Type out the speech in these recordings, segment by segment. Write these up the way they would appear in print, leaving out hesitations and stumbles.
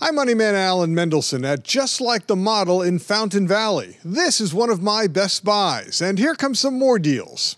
I'm Moneyman Alan Mendelson at Just Like the Model in Fountain Valley. This is one of my best buys, and here come some more deals.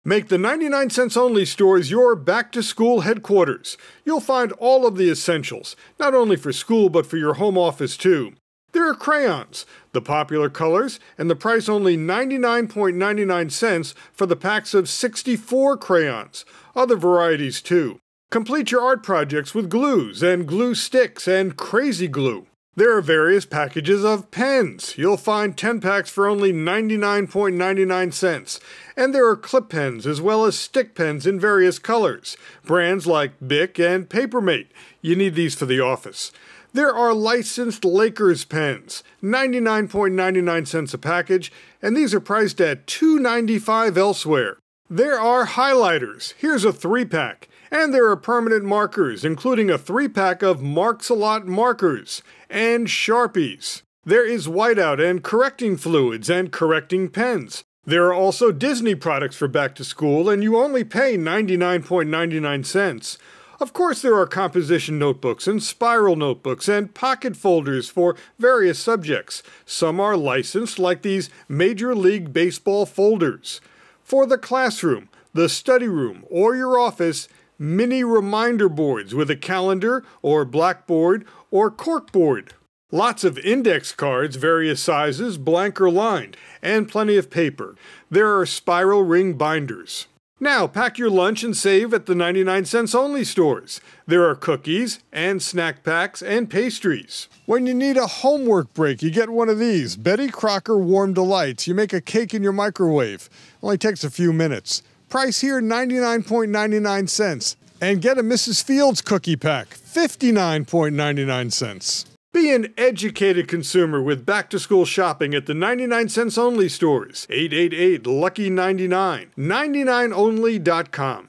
Make the 99 cents only stores your back-to-school headquarters. You'll find all of the essentials, not only for school but for your home office too. There are crayons, the popular colors, and the price only 99.99 cents for the packs of 64 crayons. Other varieties too. Complete your art projects with glues and glue sticks and crazy glue. There are various packages of pens. You'll find 10 packs for only 99.99 cents. And there are clip pens as well as stick pens in various colors. Brands like Bic and Papermate. You need these for the office. There are licensed Lakers pens, 99.99 cents a package, and these are priced at $2.95 elsewhere. There are highlighters. Here's a 3-pack. And there are permanent markers, including a 3-pack of Marks-A-Lot markers and Sharpies. There is whiteout and correcting fluids and correcting pens. There are also Disney products for back to school, and you only pay 99.99 cents. Of course, there are composition notebooks and spiral notebooks and pocket folders for various subjects. Some are licensed, like these Major League Baseball folders. For the classroom, the study room, or your office, mini reminder boards with a calendar or blackboard or corkboard. Lots of index cards, various sizes, blank or lined, and plenty of paper. There are spiral ring binders. Now pack your lunch and save at the 99 cents only stores. There are cookies and snack packs and pastries. When you need a homework break, you get one of these. Betty Crocker Warm Delights. You make a cake in your microwave. Only takes a few minutes. Price here, 99.99 cents. And get a Mrs. Fields cookie pack, 59.99 cents. Be an educated consumer with back-to-school shopping at the 99 cents only stores. 888-LUCKY-99, 99only.com.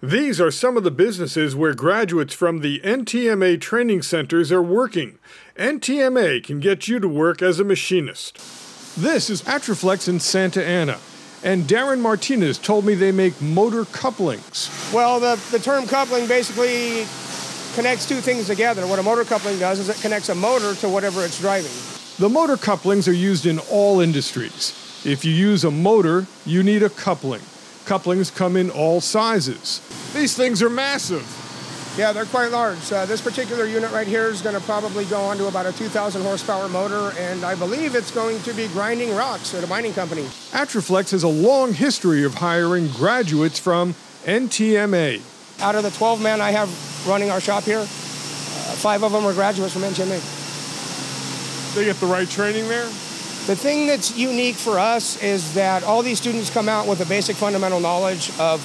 These are some of the businesses where graduates from the NTMA training centers are working. NTMA can get you to work as a machinist. This is Atroflex in Santa Ana. And Darren Martinez told me they make motor couplings. Well, the term coupling basically connects two things together. What a motor coupling does is it connects a motor to whatever it's driving. The motor couplings are used in all industries. If you use a motor, you need a coupling. Couplings come in all sizes. These things are massive. Yeah, they're quite large. This particular unit right here is going to probably go onto about a 2,000 horsepower motor, and I believe it's going to be grinding rocks at a mining company. Atroflex has a long history of hiring graduates from NTMA. Out of the 12 men I have running our shop here, 5 of them are graduates from NTMA. They get the right training there? The thing that's unique for us is that all these students come out with a basic fundamental knowledge of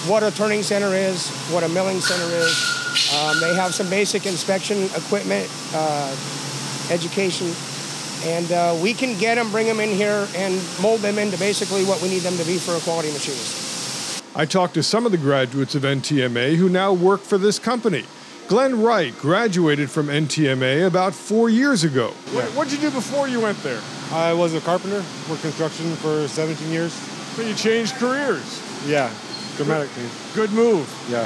what a turning center is, what a milling center is. They have some basic inspection equipment, education, and we can get them, bring them in here, and mold them into basically what we need them to be for a quality machinist. I talked to some of the graduates of NTMA who now work for this company. Glenn Wright graduated from NTMA about 4 years ago. Yeah. What did you do before you went there? I was a carpenter, worked construction for 17 years. So you changed careers? Yeah, dramatically. Good move. Yeah.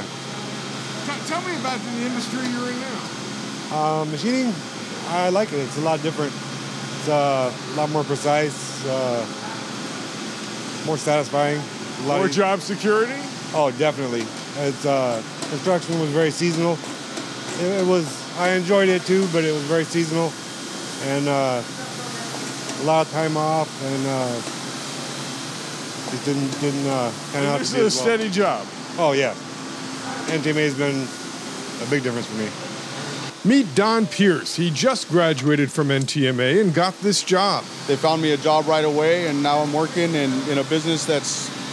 Tell me about the industry you're in now. Machining, I like it. It's a lot different. It's a lot more precise, more satisfying. More job security? Oh, definitely. It's construction was very seasonal. It was. I enjoyed it too, but it was very seasonal, and a lot of time off, and it didn't pan out to This be is a as well. steady job. Oh yeah, NTMA has been a big difference for me. Meet Don Pierce. He just graduated from NTMA and got this job. They found me a job right away, and now I'm working in a business that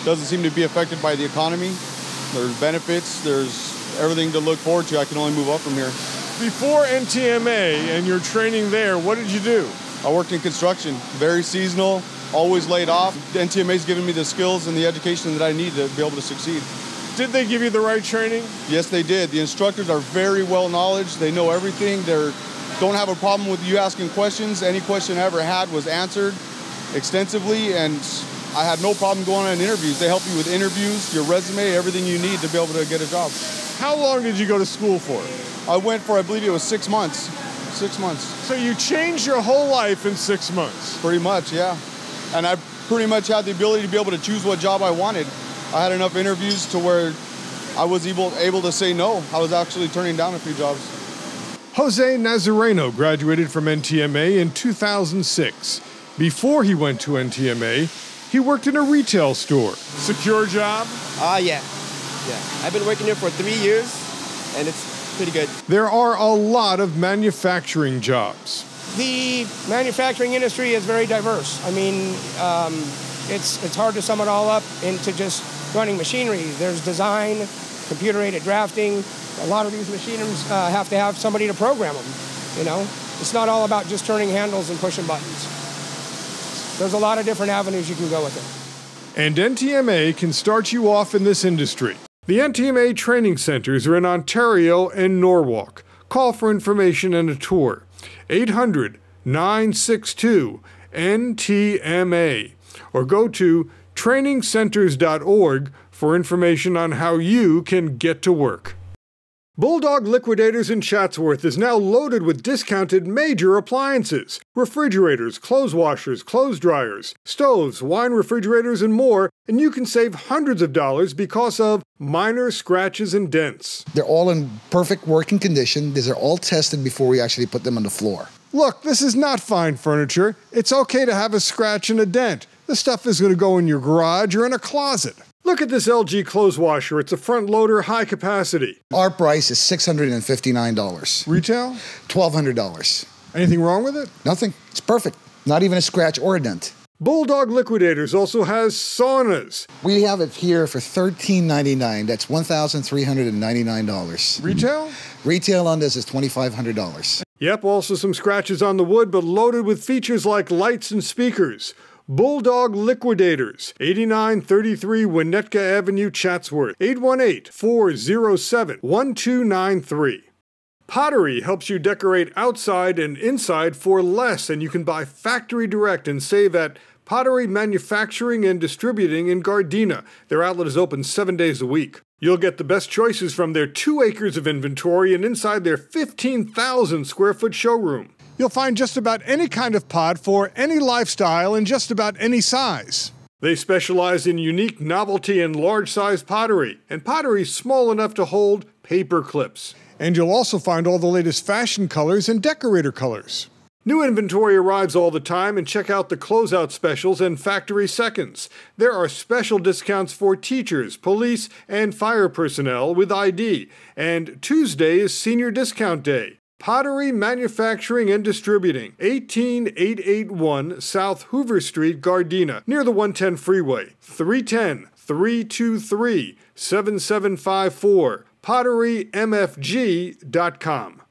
doesn't seem to be affected by the economy. There's benefits, there's everything to look forward to. I can only move up from here. Before NTMA and your training there, what did you do? I worked in construction, very seasonal, always laid off. NTMA's given me the skills and the education that I need to be able to succeed. Did they give you the right training? Yes, they did. The instructors are very well knowledge. They know everything. They don't have a problem with you asking questions. Any question I ever had was answered extensively, and I had no problem going on interviews. They help you with interviews, your resume, everything you need to be able to get a job. How long did you go to school for? I went for, I believe it was 6 months. 6 months. So you changed your whole life in 6 months? Pretty much, yeah. And I pretty much had the ability to be able to choose what job I wanted. I had enough interviews to where I was able to say no. I was actually turning down a few jobs. Jose Nazareno graduated from NTMA in 2006. Before he went to NTMA, he worked in a retail store. Secure job? Yeah. I've been working here for 3 years, and it's pretty good. There are a lot of manufacturing jobs. The manufacturing industry is very diverse. I mean, it's hard to sum it all up into just running machinery. There's design, computer-aided drafting. A lot of these machines have to have somebody to program them, you know? It's not all about just turning handles and pushing buttons. There's a lot of different avenues you can go with it. And NTMA can start you off in this industry. The NTMA training centers are in Ontario and Norwalk. Call for information and a tour. 800-962-NTMA or go to trainingcenters.org for information on how you can get to work. Bulldog Liquidators in Chatsworth is now loaded with discounted major appliances. Refrigerators, clothes washers, clothes dryers, stoves, wine refrigerators, and more, and you can save hundreds of dollars because of minor scratches and dents. They're all in perfect working condition. These are all tested before we actually put them on the floor. Look, this is not fine furniture. It's okay to have a scratch and a dent. This stuff is going to go in your garage or in a closet. Look at this LG clothes washer. It's a front loader, high capacity. Our price is $659. Retail? $1,200. Anything wrong with it? Nothing. It's perfect. Not even a scratch or a dent. Bulldog Liquidators also has saunas. We have it here for $1,399. That's $1,399. Retail? Retail on this is $2,500. Yep, also some scratches on the wood, but loaded with features like lights and speakers. Bulldog Liquidators, 8933 Winnetka Avenue, Chatsworth, 818-407-1293. Pottery helps you decorate outside and inside for less, and you can buy factory direct and save at Pottery Manufacturing and Distributing in Gardena. Their outlet is open 7 days a week. You'll get the best choices from their 2 acres of inventory and inside their 15,000 square foot showroom. You'll find just about any kind of pot for any lifestyle and just about any size. They specialize in unique novelty and large-sized pottery, and pottery small enough to hold paper clips. And you'll also find all the latest fashion colors and decorator colors. New inventory arrives all the time, and check out the closeout specials and factory seconds. There are special discounts for teachers, police, and fire personnel with ID, and Tuesday is Senior Discount Day. Pottery Manufacturing and Distributing, 18881 South Hoover Street, Gardena, near the 110 freeway, 310-323-7754, potterymfg.com.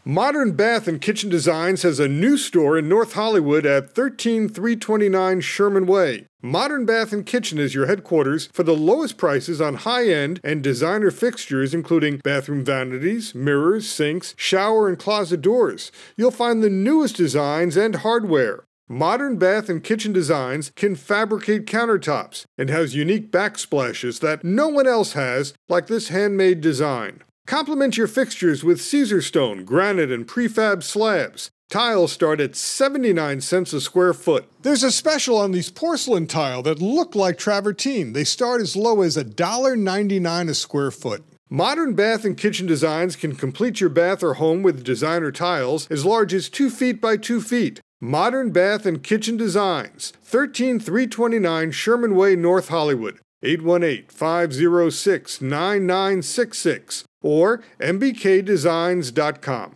Modern Bath and Kitchen Designs has a new store in North Hollywood at 13329 Sherman Way. Modern Bath and Kitchen is your headquarters for the lowest prices on high-end and designer fixtures, including bathroom vanities, mirrors, sinks, shower and closet doors. You'll find the newest designs and hardware. Modern Bath and Kitchen Designs can fabricate countertops and has unique backsplashes that no one else has, like this handmade design. Complement your fixtures with Caesar stone, granite, and prefab slabs. Tiles start at 79 cents a square foot. There's a special on these porcelain tile that look like travertine. They start as low as $1.99 a square foot. Modern Bath and Kitchen Designs can complete your bath or home with designer tiles as large as 2 feet by 2 feet. Modern Bath and Kitchen Designs, 13329 Sherman Way, North Hollywood, 818-506-9966. or mbkdesigns.com.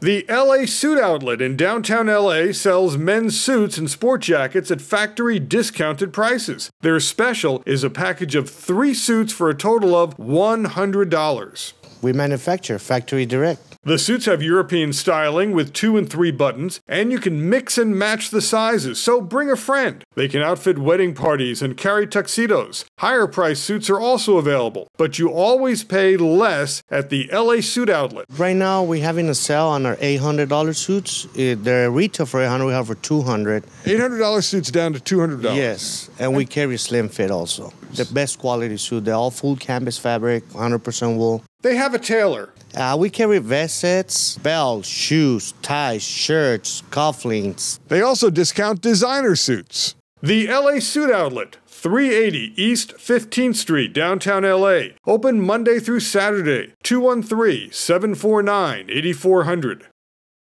The LA Suit Outlet in downtown LA sells men's suits and sport jackets at factory discounted prices. Their special is a package of 3 suits for a total of $100. We manufacture factory direct. The suits have European styling with 2 and 3 buttons, and you can mix and match the sizes, so bring a friend. They can outfit wedding parties and carry tuxedos. Higher price suits are also available, but you always pay less at the LA Suit Outlet. Right now, we're having a sale on our $800 suits. They're retail for $800, we have for $200. $800 suits down to $200. Yes, and we carry slim fit also. The best quality suit. They're all full canvas fabric, 100% wool. They have a tailor. We carry vests, belts, shoes, ties, shirts, cufflinks. They also discount designer suits. The LA Suit Outlet, 380 East 15th Street, downtown LA. Open Monday through Saturday, 213-749-8400.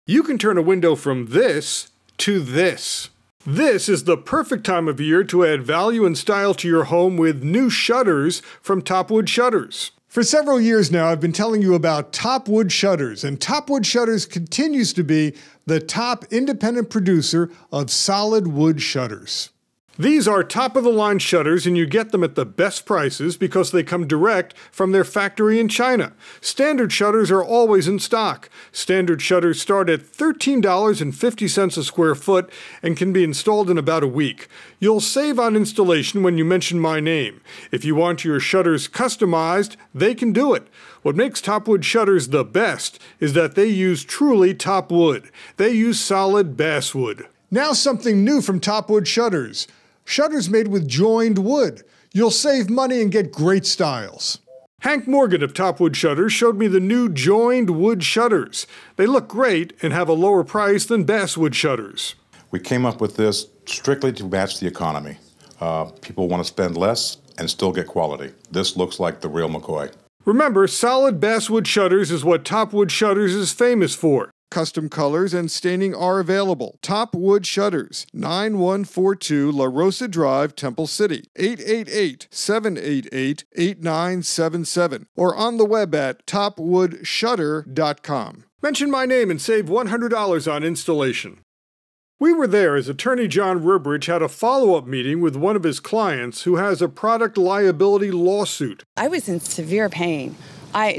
You can turn a window from this to this. This is the perfect time of year to add value and style to your home with new shutters from Topwood Shutters. For several years now, I've been telling you about Topwood Shutters, and Topwood Shutters continues to be the top independent producer of solid wood shutters. These are top-of-the-line shutters, and you get them at the best prices because they come direct from their factory in China. Standard shutters are always in stock. Standard shutters start at $13.50 a square foot and can be installed in about a week. You'll save on installation when you mention my name. If you want your shutters customized, they can do it. What makes Topwood Shutters the best is that they use truly top wood. They use solid basswood. Now something new from Topwood Shutters. Shutters made with joined wood. You'll save money and get great styles. Hank Morgan of Topwood Shutters showed me the new joined wood shutters. They look great and have a lower price than basswood shutters. We came up with this strictly to match the economy. People want to spend less and still get quality. This looks like the real McCoy. Remember, solid basswood shutters is what Topwood Shutters is famous for. Custom colors and staining are available. Topwood Shutters, 9142 La Rosa Drive, Temple City, 888-788-8977, or on the web at topwoodshutter.com. Mention my name and save $100 on installation. We were there as attorney John Rurbridge had a follow-up meeting with one of his clients who has a product liability lawsuit. I was in severe pain.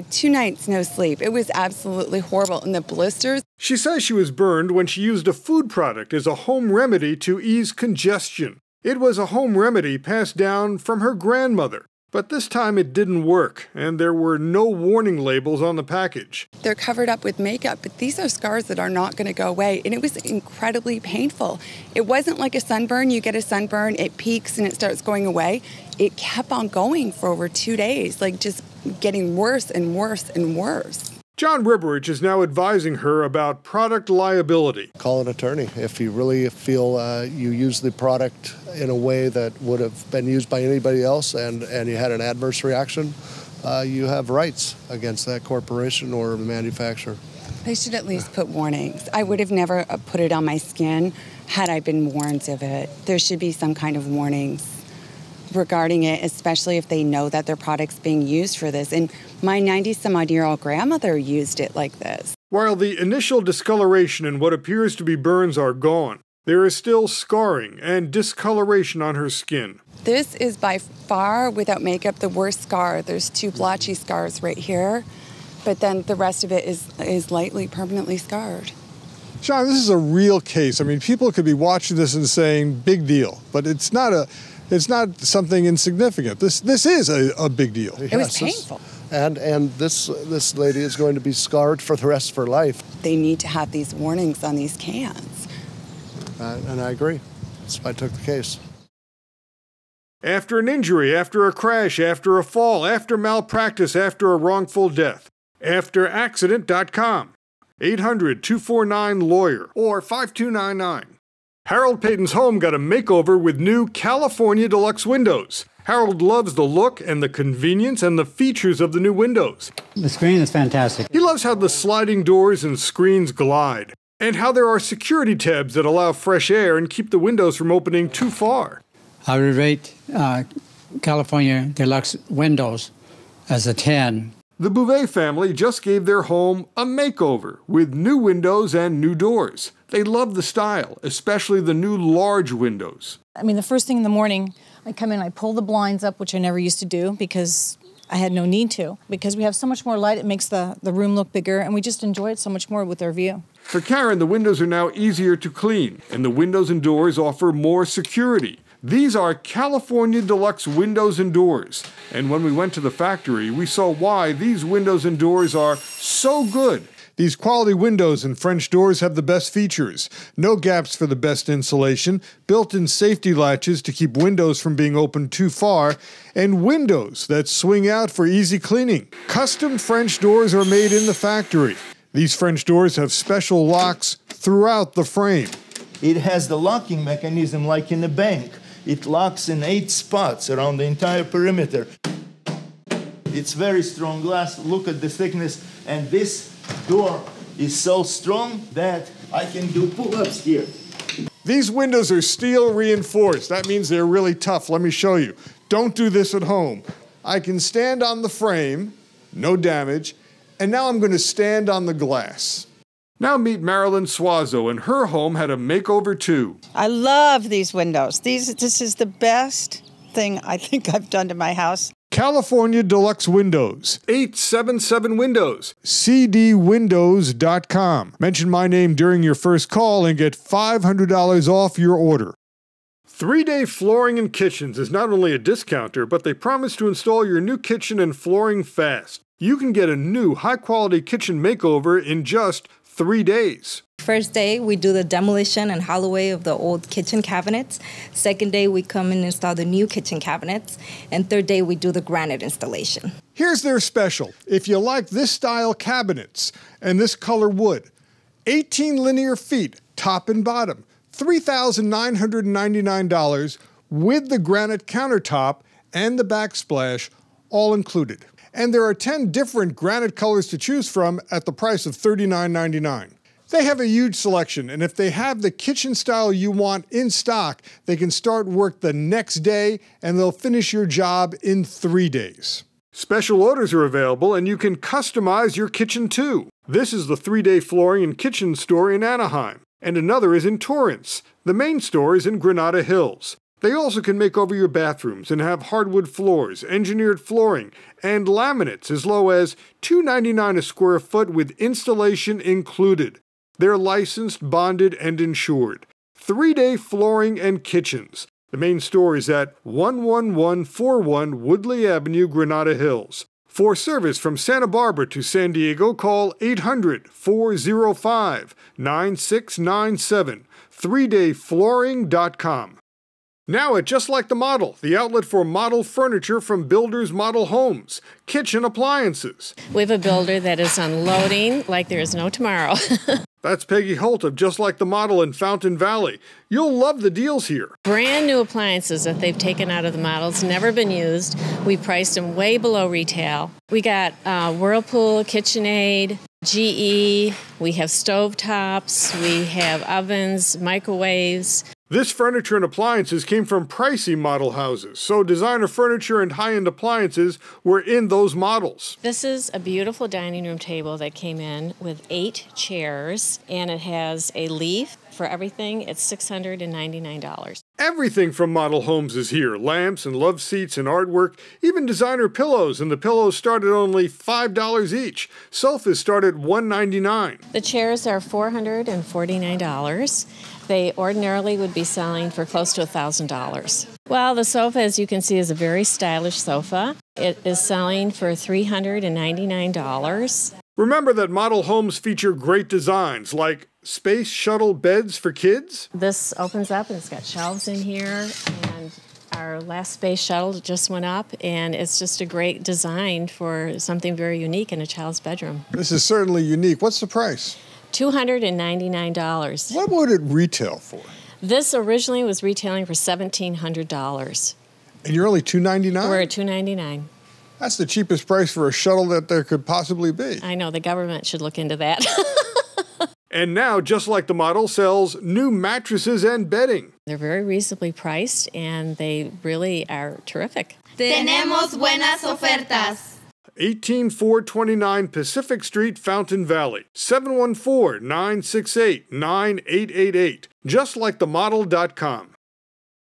2 nights, no sleep. It was absolutely horrible. And the blisters. She says she was burned when she used a food product as a home remedy to ease congestion. It was a home remedy passed down from her grandmother. But this time it didn't work, and there were no warning labels on the package. They're covered up with makeup, but these are scars that are not going to go away. And it was incredibly painful. It wasn't like a sunburn. You get a sunburn, it peaks and it starts going away. It kept on going for over 2 days, like just getting worse and worse and worse. John Rurbridge is now advising her about product liability. Call an attorney. If you really feel you use the product in a way that would have been used by anybody else and you had an adverse reaction, you have rights against that corporation or manufacturer. They should at least put warnings. I would have never put it on my skin had I been warned of it. There should be some kind of warnings regarding it, especially if they know that their product's being used for this. And my 90-some-odd-year-old grandmother used it like this. While the initial discoloration and what appears to be burns are gone, there is still scarring and discoloration on her skin. This is by far, without makeup, the worst scar. There's 2 blotchy scars right here, but then the rest of it is lightly, permanently scarred. Sean, this is a real case. I mean, people could be watching this and saying, big deal, but it's not something insignificant. This is a big deal. It was painful. And this lady is going to be scarred for the rest of her life. They need to have these warnings on these cans. And I agree. That's why I took the case. After an injury, after a crash, after a fall, after malpractice, after a wrongful death. AfterAccident.com. 800-249-LAWYER or 5299. Harold Payton's home got a makeover with new California Deluxe windows. Harold loves the look and the convenience and the features of the new windows. The screen is fantastic. He loves how the sliding doors and screens glide, and how there are security tabs that allow fresh air and keep the windows from opening too far. I would rate California Deluxe windows as a 10. The Bouvet family just gave their home a makeover with new windows and new doors. They love the style, especially the new large windows. I mean, the first thing in the morning, I come in, I pull the blinds up, which I never used to do because I had no need to. Because we have so much more light, it makes the room look bigger, and we just enjoy it so much more with our view. For Karen, the windows are now easier to clean, and the windows and doors offer more security. These are California Deluxe windows and doors, and when we went to the factory, we saw why these windows and doors are so good. These quality windows and French doors have the best features. No gaps for the best insulation, built-in safety latches to keep windows from being opened too far, and windows that swing out for easy cleaning. Custom French doors are made in the factory. These French doors have special locks throughout the frame. It has the locking mechanism like in a bank. It locks in 8 spots around the entire perimeter. It's very strong glass. Look at the thickness. And this door is so strong that I can do pull-ups here. These windows are steel reinforced. That means they're really tough. Let me show you. Don't do this at home. I can stand on the frame, no damage, and now I'm going to stand on the glass. Now meet Marilyn Suazo, and her home had a makeover too. I love these windows. This is the best thing I think I've done to my house. California Deluxe Windows, 877 Windows, cdwindows.com. Mention my name during your first call and get $500 off your order. 3-Day Flooring and Kitchens is not only a discounter, but they promise to install your new kitchen and flooring fast. You can get a new high-quality kitchen makeover in just 3 days. First day, we do the demolition and hollow away of the old kitchen cabinets. Second day, we come and install the new kitchen cabinets. And third day, we do the granite installation. Here's their special. If you like this style cabinets and this color wood, 18 linear feet, top and bottom, $3,999 with the granite countertop and the backsplash, all included. And there are 10 different granite colors to choose from at the price of $39.99. They have a huge selection, and if they have the kitchen style you want in stock, they can start work the next day and they'll finish your job in 3 days. Special orders are available and you can customize your kitchen too. This is the 3-Day Flooring and Kitchen store in Anaheim, and another is in Torrance. The main store is in Granada Hills. They also can make over your bathrooms and have hardwood floors, engineered flooring, and laminates as low as $2.99 a square foot with installation included. They're licensed, bonded, and insured. 3-Day Flooring and Kitchens. The main store is at 11141 Woodley Avenue, Granada Hills. For service from Santa Barbara to San Diego, call 800-405-9697. 3dayflooring.com. Now at Just Like the Model, the outlet for model furniture from Builders Model Homes, kitchen appliances. We have a builder that is unloading like there is no tomorrow. That's Peggy Holt of Just Like the Model in Fountain Valley. You'll love the deals here. Brand new appliances that they've taken out of the models, never been used. We priced them way below retail. We got Whirlpool, KitchenAid, GE, we have stovetops, we have ovens, microwaves. This furniture and appliances came from pricey model houses, so designer furniture and high-end appliances were in those models. This is a beautiful dining room table that came in with 8 chairs, and it has a leaf for everything. It's $699. Everything from Model Homes is here. Lamps and love seats and artwork, even designer pillows, and the pillows start at only $5 each. Sofas start at $199. The chairs are $449. They ordinarily would be selling for close to $1,000. Well, the sofa, as you can see, is a very stylish sofa. It is selling for $399. Remember that Model Homes feature great designs like space shuttle beds for kids. This opens up and it's got shelves in here, and our last space shuttle just went up, and it's just a great design for something very unique in a child's bedroom. This is certainly unique. What's the price? $299. What would it retail for? This originally was retailing for $1,700. And you're only $299? We're at $299. That's the cheapest price for a shuttle that there could possibly be. I know, the government should look into that. And now, Just Like the Model sells new mattresses and bedding. They're very reasonably priced, and they really are terrific. Tenemos buenas ofertas. 18429 Pacific Street, Fountain Valley, 714-968-9888, justlikethemodel.com.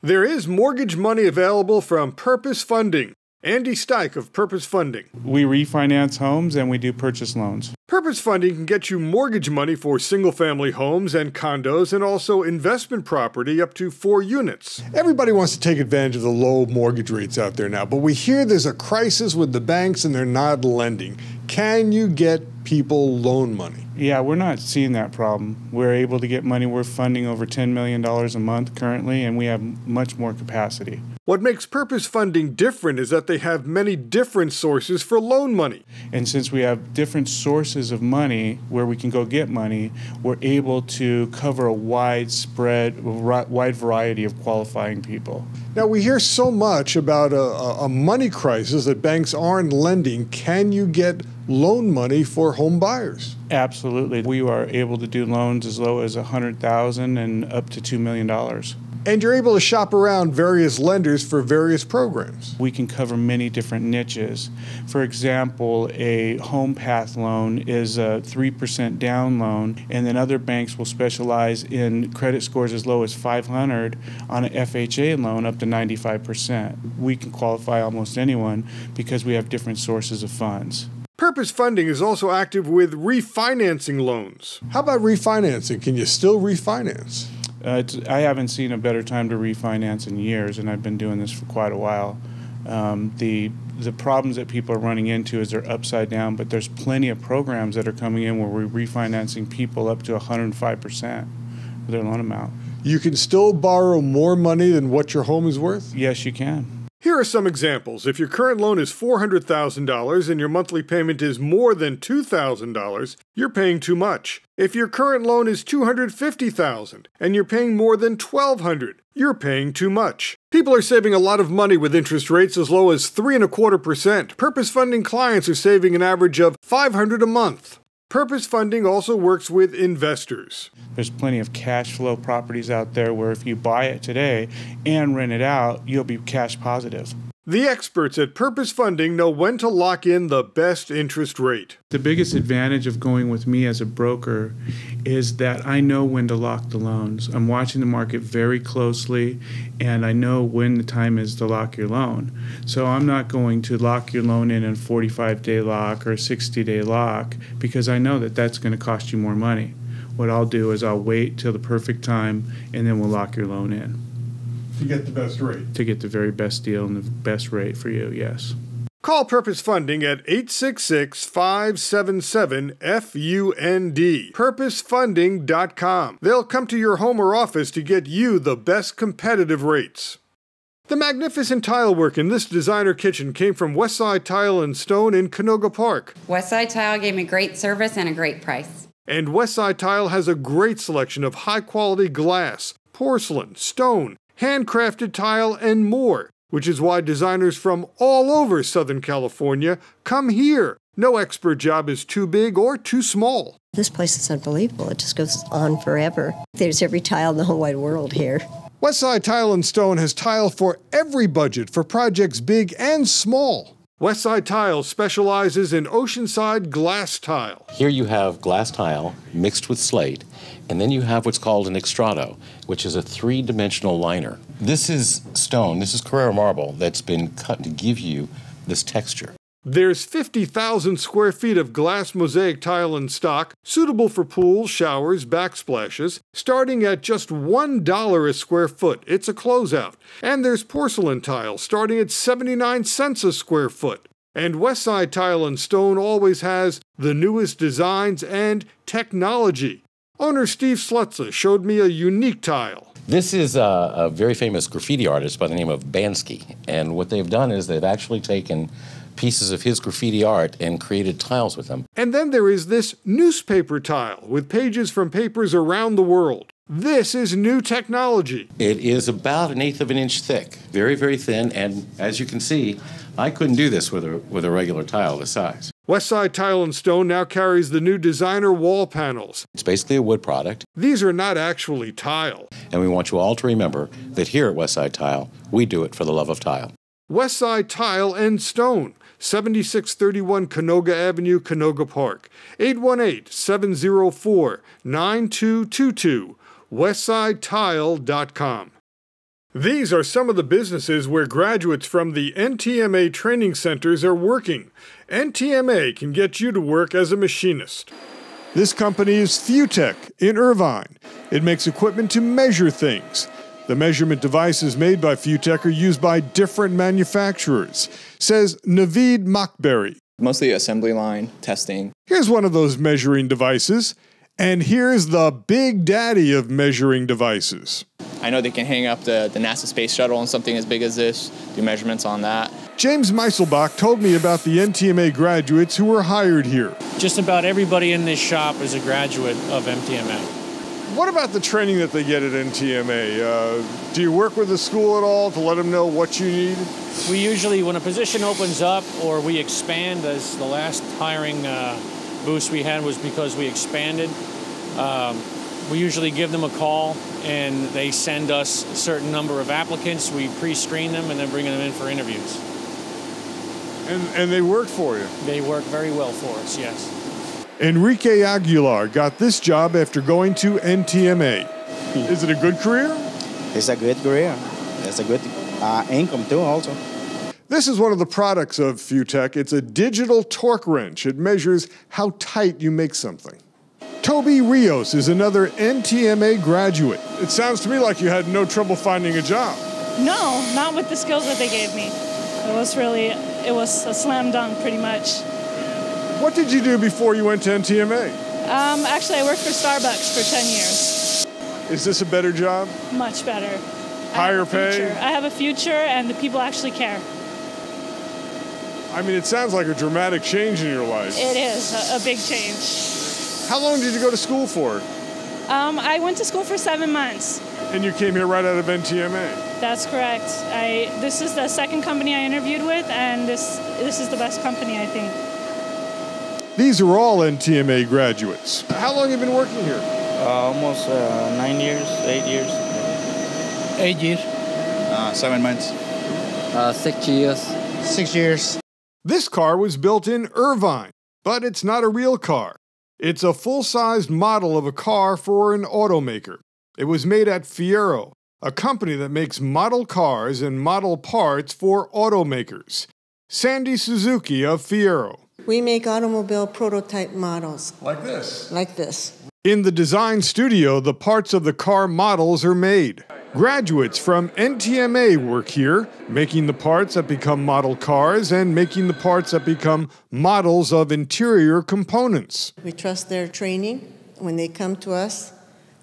There is mortgage money available from Purpose Funding. Andy Steik of Purpose Funding. We refinance homes and we do purchase loans. Purpose Funding can get you mortgage money for single-family homes and condos, and also investment property up to 4 units. Everybody wants to take advantage of the low mortgage rates out there now, but we hear there's a crisis with the banks and they're not lending. Can you get people loan money? Yeah, we're not seeing that problem. We're able to get money. We're funding over $10 million a month currently, and we have much more capacity. What makes Purpose Funding different is that they have many different sources for loan money. And since we have different sources of money where we can go get money, we're able to cover a wide variety of qualifying people. Now, we hear so much about a money crisis that banks aren't lending. Can you get loan money for home buyers? Absolutely. We are able to do loans as low as $100,000 and up to $2 million. And you're able to shop around various lenders for various programs. We can cover many different niches. For example, a home path loan is a 3% down loan, and then other banks will specialize in credit scores as low as 500 on an FHA loan up to 95%. We can qualify almost anyone because we have different sources of funds. Purpose Funding is also active with refinancing loans. How about refinancing? Can you still refinance? I haven't seen a better time to refinance in years, and I've been doing this for quite a while. The problems that people are running into is they're upside down, but there's plenty of programs that are coming in where we're refinancing people up to 105% of their loan amount. You can still borrow more money than what your home is worth? Yes, you can. Here are some examples. If your current loan is $400,000 and your monthly payment is more than $2,000, you're paying too much. If your current loan is $250,000 and you're paying more than $1,200, you're paying too much. People are saving a lot of money with interest rates as low as 3.25%. Purpose Funding clients are saving an average of $500 a month. Purpose Funding also works with investors. There's plenty of cash flow properties out there where if you buy it today and rent it out, you'll be cash positive. The experts at Purpose Funding know when to lock in the best interest rate. The biggest advantage of going with me as a broker is that I know when to lock the loans. I'm watching the market very closely, and I know when the time is to lock your loan. So I'm not going to lock your loan in a 45-day lock or a 60-day lock because I know that that's going to cost you more money. What I'll do is I'll wait till the perfect time, and then we'll lock your loan in. To get the best rate. To get the very best deal and the best rate for you, yes. Call Purpose Funding at 866-577-FUND. PurposeFunding.com. They'll come to your home or office to get you the best competitive rates. The magnificent tile work in this designer kitchen came from Westside Tile and Stone in Canoga Park. Westside Tile gave me great service and a great price. And Westside Tile has a great selection of high-quality glass, porcelain, stone, handcrafted tile, and more, which is why designers from all over Southern California come here. No expert job is too big or too small. This place is unbelievable. It just goes on forever. There's every tile in the whole wide world here. Westside Tile and Stone has tile for every budget for projects big and small. Westside Tile specializes in oceanside glass tile. Here you have glass tile mixed with slate, and then you have what's called an extrado, which is a three-dimensional liner. This is stone, this is Carrara marble that's been cut to give you this texture. There's 50,000 square feet of glass mosaic tile in stock, suitable for pools, showers, backsplashes, starting at just $1 a square foot. It's a closeout. And there's porcelain tile, starting at 79 cents a square foot. And Westside Tile and Stone always has the newest designs and technology. Owner Steve Slutza showed me a unique tile. This is a very famous graffiti artist by the name of Bansky. And what they've done is they've actually taken pieces of his graffiti art and created tiles with them. And then there is this newspaper tile with pages from papers around the world. This is new technology. It is about 1/8 of an inch thick, very, very thin, and as you can see, I couldn't do this with a regular tile this size. Westside Tile and Stone now carries the new designer wall panels. It's basically a wood product. These are not actually tile. And we want you all to remember that here at Westside Tile, we do it for the love of tile. Westside Tile and Stone, 7631 Canoga Avenue, Canoga Park, 818-704-9222, westsidetile.com. These are some of the businesses where graduates from the NTMA training centers are working. NTMA can get you to work as a machinist. This company is Futech in Irvine. It makes equipment to measure things. The measurement devices made by Futech are used by different manufacturers, says Naveed Makberi. Mostly assembly line, testing. Here's one of those measuring devices, and here's the big daddy of measuring devices. I know they can hang up the NASA Space Shuttle on something as big as this, do measurements on that. James Meiselbach told me about the NTMA graduates who were hired here. Just about everybody in this shop is a graduate of NTMA. What about the training that they get at NTMA? Do you work with the school at all to let them know what you need? We usually, when a position opens up or we expand, as the last hiring boost we had was because we expanded, we usually give them a call and they send us a certain number of applicants. We pre-screen them and then bring them in for interviews. And they work for you? They work very well for us, yes. Enrique Aguilar got this job after going to NTMA. Is it a good career? It's a good career. It's a good income too also. This is one of the products of FUTech. It's a digital torque wrench. It measures how tight you make something. Toby Rios is another NTMA graduate. It sounds to me like you had no trouble finding a job. No, not with the skills that they gave me. It was a slam dunk pretty much. What did you do before you went to NTMA? Actually, I worked for Starbucks for 10 years. Is this a better job? Much better. Higher pay? I have a future, and the people actually care. I mean, it sounds like a dramatic change in your life. It is a big change. How long did you go to school for? I went to school for 7 months. And you came here right out of NTMA? That's correct. This is the second company I interviewed with, and this is the best company, I think. These are all NTMA graduates. How long have you been working here? Almost 9 years, 8 years. 8 years. 7 months. 6 years. 6 years. This car was built in Irvine, but it's not a real car. It's a full-sized model of a car for an automaker. It was made at Fiero, a company that makes model cars and model parts for automakers. Sandy Suzuki of Fiero. We make automobile prototype models. Like this? Like this. In the design studio, the parts of the car models are made. Graduates from NTMA work here, making the parts that become model cars and making the parts that become models of interior components. We trust their training. When they come to us,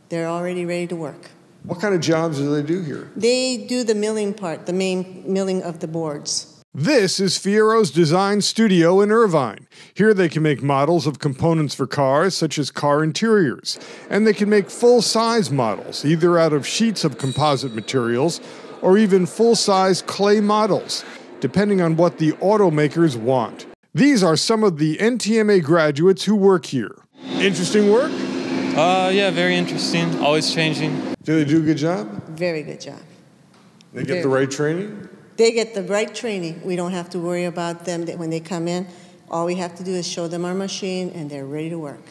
they're already ready to work. What kind of jobs do they do here? They do the milling part, the main milling of the boards. This is Fiero's design studio in Irvine. Here they can make models of components for cars, such as car interiors. And they can make full-size models, either out of sheets of composite materials or even full-size clay models, depending on what the automakers want. These are some of the NTMA graduates who work here. Interesting work? Yeah, very interesting. Always changing. Do they do a good job? Very good job. They get the right training? They get the right training. We don't have to worry about them when they come in. All we have to do is show them our machine, and they're ready to work.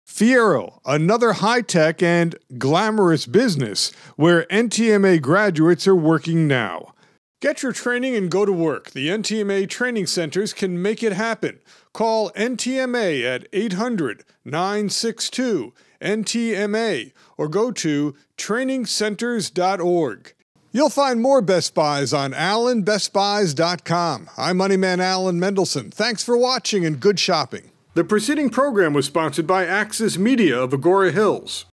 Fiero, another high-tech and glamorous business where NTMA graduates are working now. Get your training and go to work. The NTMA training centers can make it happen. Call NTMA at 800-962-NTMA or go to trainingcenters.org. You'll find more Best Buys on AlanBestBuys.com. I'm Moneyman Alan Mendelson. Thanks for watching and good shopping. The preceding program was sponsored by Axis Media of Agora Hills.